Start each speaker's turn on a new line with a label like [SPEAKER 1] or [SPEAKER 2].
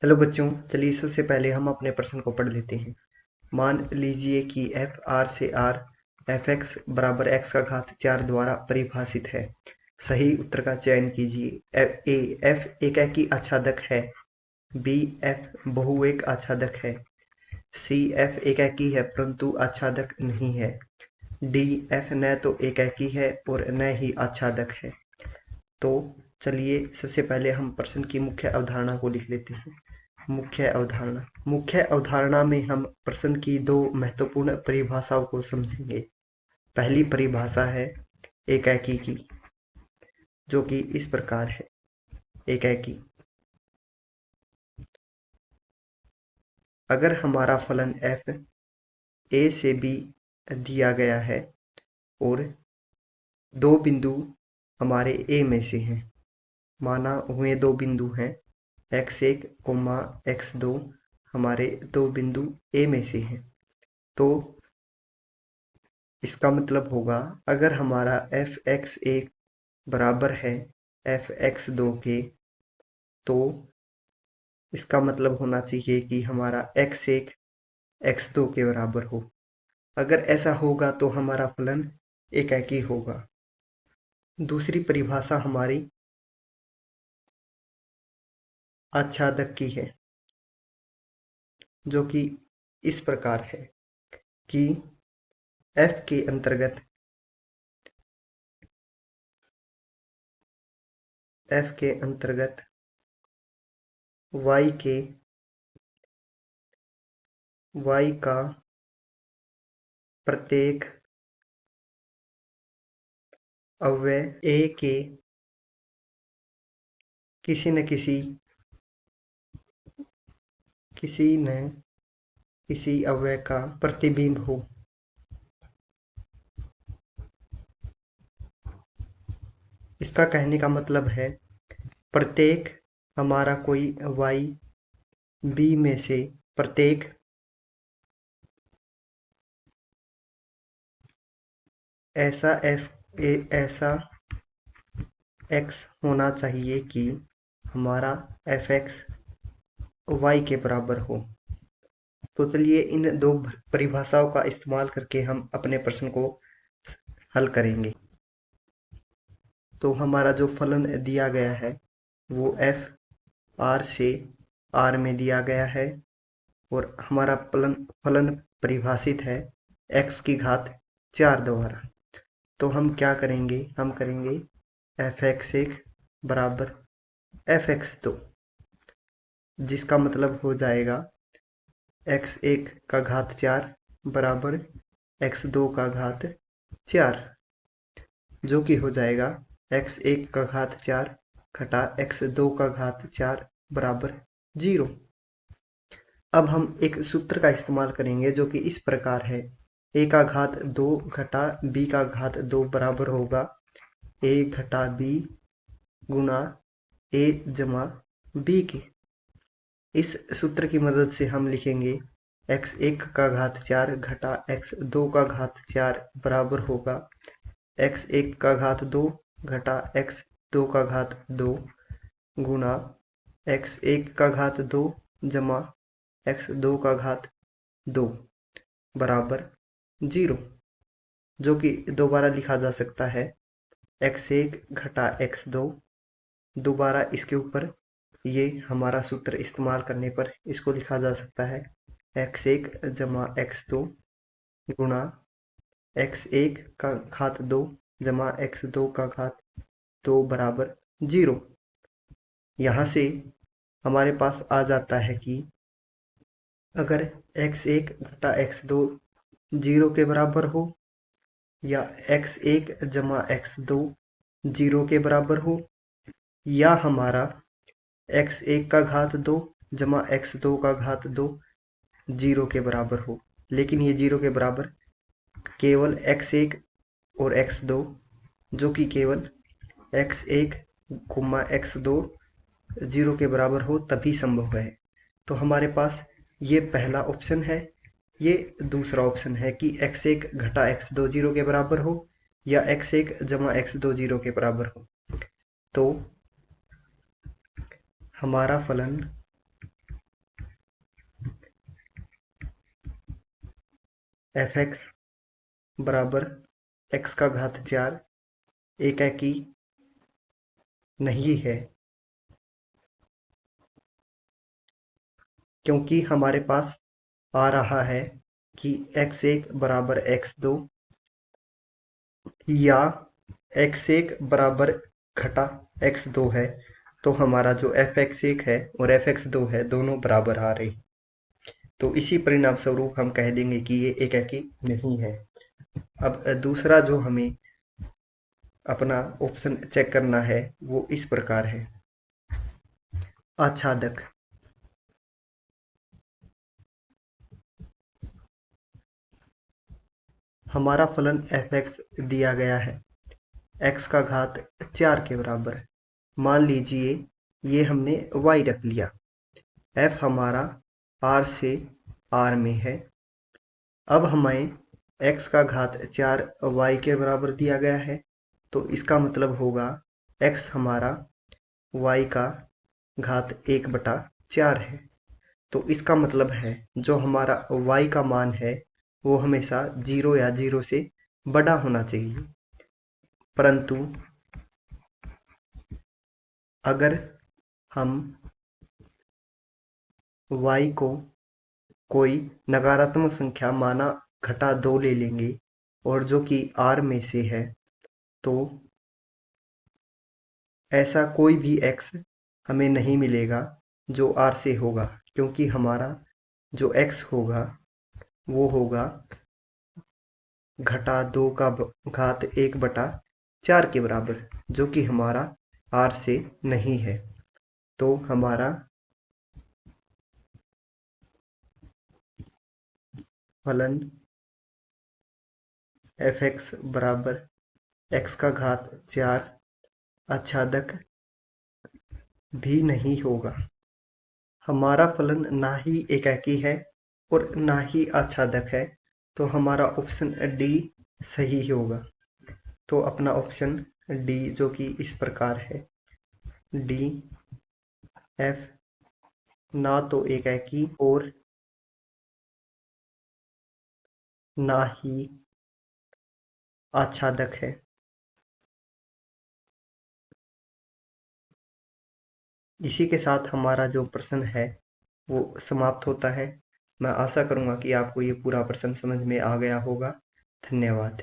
[SPEAKER 1] Hello बच्चों, चलिए सबसे पहले हम अपने प्रश्न को पढ़ लेते हैं। मान लीजिए कि f r से r fx बराबर x का घात 4 द्वारा परिभाषित है। सही उत्तर का चयन कीजिए। f एकाकी आच्छादक है। b f बहुएक आच्छादक है। c f एकाकी है परंतु आच्छादक नहीं है। d f न तो एकाकी है और न ही आच्छादक है। तो चलिए सबसे पहले हम प्रश्न की मुख्य अवधारणा को लिख लेते हैं। मुख्य अवधारणा में हम प्रश्न की दो महत्वपूर्ण परिभाषाओं को समझेंगे। पहली परिभाषा है एकाकी की, जो कि इस प्रकार है। एकाकी, अगर हमारा फलन f a से b दिया गया है और दो बिंदु हमारे a में से हैं, माना हुए दो बिंदु हैं x1, x2 हमारे दो बिंदु a में से हैं, तो इसका मतलब होगा अगर हमारा f(x1) बराबर है f(x2) के, तो इसका मतलब होना चाहिए कि हमारा x1 x2 के बराबर हो। अगर ऐसा होगा तो हमारा फलन एकाकी होगा। दूसरी परिभाषा हमारी आच्छादक की है, जो कि इस प्रकार है कि f के अंतर्गत y का प्रत्येक अवयव a के किसी न किसी अवयव का प्रतिबिंब हो। इसका कहने का मतलब है प्रत्येक हमारा कोई y b में से प्रत्येक ऐसा x होना चाहिए कि हमारा fx y के बराबर हो। तो चलिए इन दो परिभाषाओं का इस्तेमाल करके हम अपने प्रश्न को हल करेंगे। तो हमारा जो फलन दिया गया है वो f r से r में दिया गया है और हमारा फलन परिभाषित है x की घात 4 द्वारा। तो हम क्या करेंगे, हम करेंगे f(x1) बराबर f(x2), जिसका मतलब हो जाएगा x1 का घात 4 बराबर x2 का घात 4, जो कि हो जाएगा x1 का घात 4 घटा x2 का घात 4 बराबर 0। अब हम एक सूत्र का इस्तेमाल करेंगे जो कि इस प्रकार है। a का घात 2 घटा b का घात 2 बराबर होगा a घटा b गुणा a जमा b के। इस सूत्र की मदद से हम लिखेंगे x1 का घात 4 घटा x2 का घात 4 बराबर होगा x1 का घात 2 घटा x2 का घात 2 गुणा x1 का घात 2 जमा x2 का घात 2 बराबर 0, जो कि दोबारा लिखा जा सकता है x1 घटा x2। दोबारा इसके ऊपर ये हमारा सूत्र इस्तेमाल करने पर इसको लिखा जा सकता है x1 जमा x2 गुणा x1 का घात 2 जमा x2 का घात 2 बराबर 0। यहाँ से हमारे पास आ जाता है कि अगर x1 घटा x2 0 के बराबर हो या x1 जमा x2 0 के बराबर हो, या हमारा x1 का घात 2 जमा x2 का घात 2 0 के बराबर हो, लेकिन ये 0 के बराबर केवल x1 और x2, जो कि केवल x1 x2 0 के बराबर हो तभी संभव है। तो हमारे पास ये पहला ऑप्शन है, ये दूसरा ऑप्शन है कि x1 घटा x2 0 के बराबर हो या x1 जमा x2 0 के बराबर हो। तो हमारा फलन एफ एक्स बराबर एक्स का घात 4 एकाकी नहीं है, क्योंकि हमारे पास आ रहा है कि x1 बराबर x2 या x1 बराबर घटा x2 है, तो हमारा जो fx1 है और fx2 है दोनों बराबर आ रहे, तो इसी परिणाम स्वरूप हम कह देंगे कि ये एकाकी नहीं है। अब दूसरा जो हमें अपना ऑप्शन चेक करना है वो इस प्रकार है। आच्छादक हमारा फलन fx दिया गया है x का घात 4 के बराबर। मान लीजिए ये हमने y रख लिया। f हमारा r से r में है। अब हमें x का घात 4 y के बराबर दिया गया है, तो इसका मतलब होगा x हमारा y का घात 1/4 है। तो इसका मतलब है जो हमारा y का मान है वो हमेशा 0 या 0 से बड़ा होना चाहिए। परंतु अगर हम y को कोई नकारात्मक संख्या माना घटा 2 ले लेंगे और जो कि r में से है, तो ऐसा कोई भी x हमें नहीं मिलेगा जो r से होगा, क्योंकि हमारा जो x होगा वो होगा घटा 2 का घात 1/4 के बराबर, जो कि हमारा r से नहीं है। तो हमारा फलन fx बराबर x का घात 4 आच्छादक भी नहीं होगा। हमारा फलन ना ही एकाकी है और ना ही आच्छादक है, तो हमारा ऑप्शन डी सही होगा। तो अपना ऑप्शन डी जो कि इस प्रकार है, डी एफ ना तो एकाकी और ना ही आच्छादक है। इसी के साथ हमारा जो प्रश्न है वो समाप्त होता है। मैं आशा करूंगा कि आपको ये पूरा प्रश्न समझ में आ गया होगा। धन्यवाद।